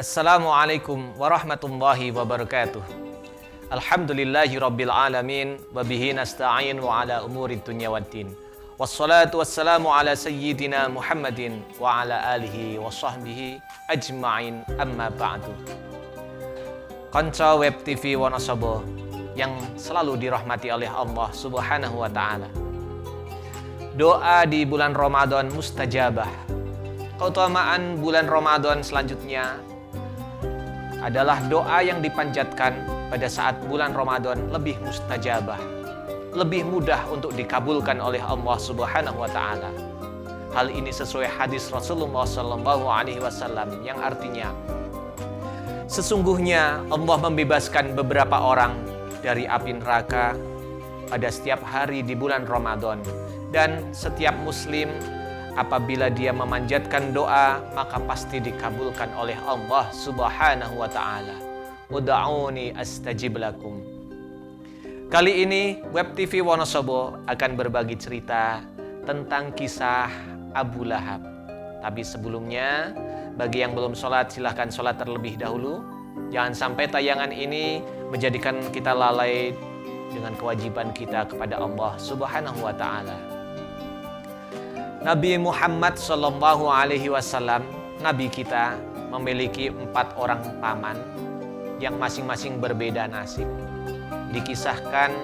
Assalamualaikum warahmatullahi wabarakatuh. Alhamdulillahi rabbil alamin wa bihi nasta'in wa ala umuri dunya waddin. Wassalatu wassalamu ala sayyidina Muhammadin wa ala alihi wa sahbihi ajma'in, amma ba'du. Konco Web TV Wonosobo yang selalu dirahmati oleh Allah Subhanahu wa taala. Doa di bulan Ramadan mustajabah. Keutamaan bulan Ramadan selanjutnya adalah doa yang dipanjatkan pada saat bulan Ramadan lebih mustajabah, lebih mudah untuk dikabulkan oleh Allah Subhanahu wa taala. Hal ini sesuai hadis Rasulullah sallallahu alaihi wasallam yang artinya, sesungguhnya Allah membebaskan beberapa orang dari api neraka pada setiap hari di bulan Ramadan, dan setiap muslim apabila dia memanjatkan doa maka pasti dikabulkan oleh Allah Subhanahu wa taala. Ud'uni astajib lakum. Kali ini Web TV Wonosobo akan berbagi cerita tentang kisah Abu Lahab. Tapi sebelumnya, bagi yang belum sholat silahkan sholat terlebih dahulu. Jangan sampai tayangan ini menjadikan kita lalai dengan kewajiban kita kepada Allah Subhanahu wa taala. Nabi Muhammad sallallahu alaihi wasallam, Nabi kita, memiliki 4 orang paman yang masing-masing berbeda nasib. Dikisahkan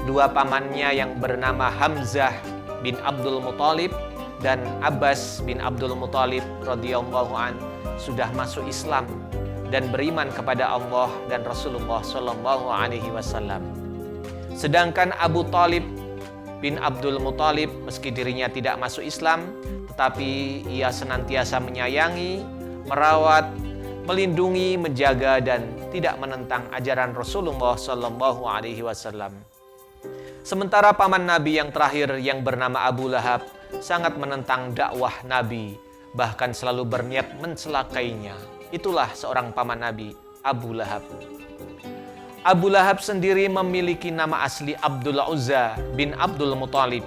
2 pamannya yang bernama Hamzah bin Abdul Muthalib dan Abbas bin Abdul Muthalib radhiyallahu an sudah masuk Islam dan beriman kepada Allah dan Rasulullah sallallahu alaihi wasallam. Sedangkan Abu Thalib bin Abdul Muthalib, meski dirinya tidak masuk Islam, tetapi ia senantiasa menyayangi, merawat, melindungi, menjaga, dan tidak menentang ajaran Rasulullah sallallahu alaihi wasallam. Sementara paman Nabi yang terakhir yang bernama Abu Lahab sangat menentang dakwah Nabi, bahkan selalu berniat mencelakainya. Itulah seorang paman Nabi, Abu Lahab. Abu Lahab sendiri memiliki nama asli Abdul Uzza bin Abdul Muthalib.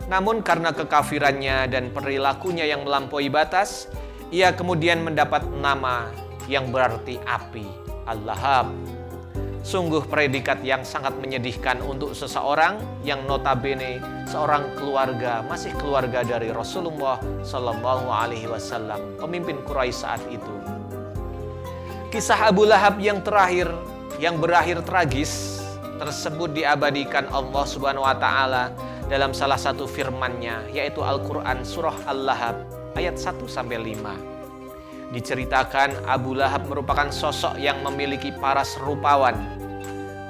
Namun karena kekafirannya dan perilakunya yang melampaui batas, ia kemudian mendapat nama yang berarti api, Al-Lahab. Sungguh predikat yang sangat menyedihkan untuk seseorang yang notabene seorang keluarga, masih keluarga dari Rasulullah sallallahu alaihi wasallam, pemimpin Quraisy saat itu. Kisah Abu Lahab yang terakhir, yang berakhir tragis tersebut diabadikan Allah Subhanahu wa taala dalam salah satu firman-Nya, yaitu Al-Qur'an surah Al-Lahab ayat 1 sampai 5. Diceritakan Abu Lahab merupakan sosok yang memiliki paras rupawan,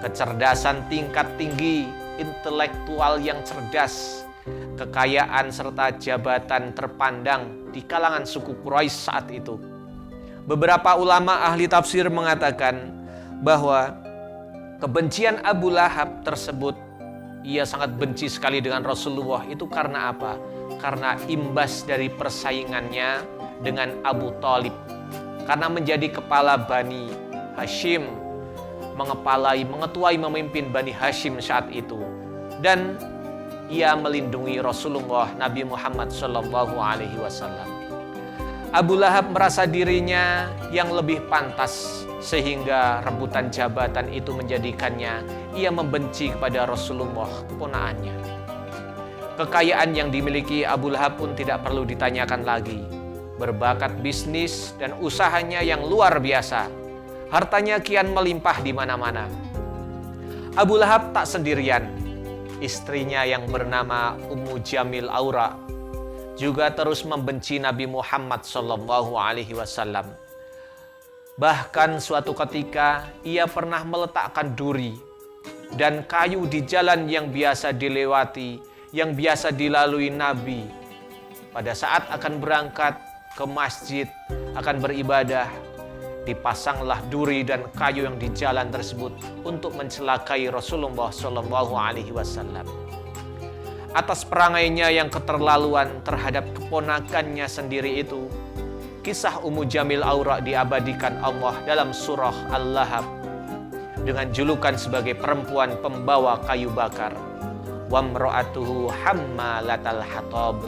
kecerdasan tingkat tinggi, intelektual yang cerdas, kekayaan serta jabatan terpandang di kalangan suku Quraisy saat itu. Beberapa ulama ahli tafsir mengatakan bahwa kebencian Abu Lahab tersebut, ia sangat benci sekali dengan Rasulullah, itu karena apa? Karena imbas dari persaingannya dengan Abu Thalib. Karena menjadi kepala Bani Hashim, mengetuai memimpin Bani Hashim saat itu. Dan ia melindungi Rasulullah Nabi Muhammad sallallahu alaihi wasallam. Abu Lahab merasa dirinya yang lebih pantas, sehingga rebutan jabatan itu menjadikannya ia membenci kepada Rasulullah, keponakannya. Kekayaan yang dimiliki Abu Lahab pun tidak perlu ditanyakan lagi. Berbakat bisnis dan usahanya yang luar biasa. Hartanya kian melimpah di mana-mana. Abu Lahab tak sendirian. Istrinya yang bernama Ummu Jamil Aura juga terus membenci Nabi Muhammad sallallahu alaihi wasallam. Bahkan suatu ketika ia pernah meletakkan duri dan kayu di jalan yang biasa dilewati, yang biasa dilalui Nabi. Pada saat akan berangkat ke masjid, akan beribadah, dipasanglah duri dan kayu yang di jalan tersebut untuk mencelakai Rasulullah sallallahu alaihi wasallam. Atas perangainya yang keterlaluan terhadap keponakannya sendiri itu, kisah Ummu Jamil Aura diabadikan Allah dalam surah Al-Lahab dengan julukan sebagai perempuan pembawa kayu bakar. Wamra'atuhu hammalatal hatab.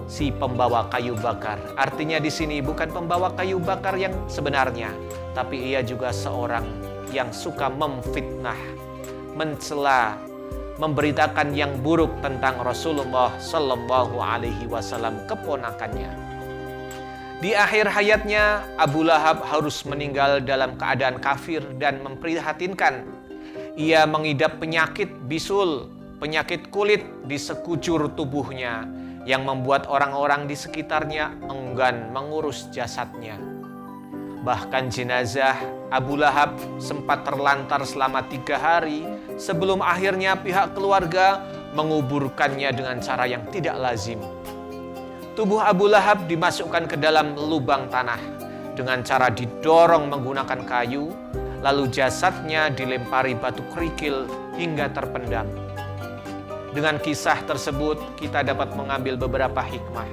si pembawa kayu bakar. Artinya di sini bukan pembawa kayu bakar yang sebenarnya, tapi ia juga seorang yang suka memfitnah, mencela, memberitakan yang buruk tentang Rasulullah Sallallahu Alaihi Wasallam, keponakannya. Di akhir hayatnya, Abu Lahab harus meninggal dalam keadaan kafir dan memprihatinkan. Ia mengidap penyakit bisul, penyakit kulit di sekujur tubuhnya yang membuat orang-orang di sekitarnya enggan mengurus jasadnya. Bahkan jenazah Abu Lahab sempat terlantar selama 3 hari sebelum akhirnya pihak keluarga menguburkannya dengan cara yang tidak lazim. Tubuh Abu Lahab dimasukkan ke dalam lubang tanah dengan cara didorong menggunakan kayu, lalu jasadnya dilempari batu kerikil hingga terpendam. Dengan kisah tersebut, kita dapat mengambil beberapa hikmah,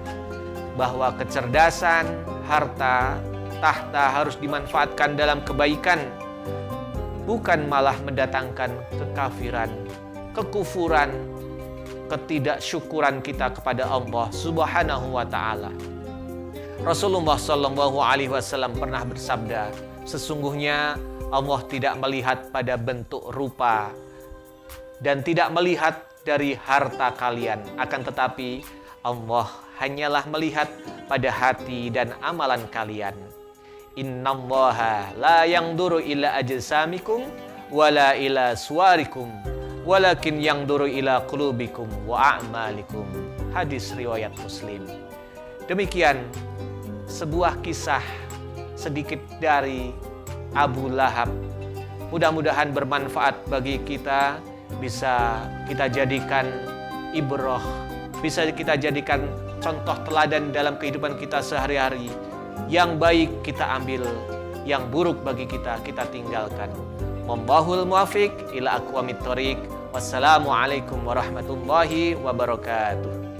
bahwa kecerdasan, harta, tahta harus dimanfaatkan dalam kebaikan, bukan malah mendatangkan kekafiran, kekufuran, ketidaksyukuran kita kepada Allah Subhanahu wa Ta'ala. Rasulullah Sallallahu Alaihi Wasallam pernah bersabda, sesungguhnya Allah tidak melihat pada bentuk rupa dan tidak melihat dari harta kalian, akan tetapi Allah hanyalah melihat pada hati dan amalan kalian. Innallaha la yanzuru ila ajsamikum wala ila suwarikum walakin yanzuru ila qulubikum wa a'malikum. Hadis riwayat Muslim. Demikian sebuah kisah sedikit dari Abu Lahab. Mudah-mudahan bermanfaat bagi kita, bisa kita jadikan ibrah, bisa kita jadikan contoh teladan dalam kehidupan kita sehari-hari. Yang baik kita ambil, yang buruk bagi kita tinggalkan. Wallahul muwaffiq ila aqwamit thoriq. Wassalamualaikum warahmatullahi wabarakatuh.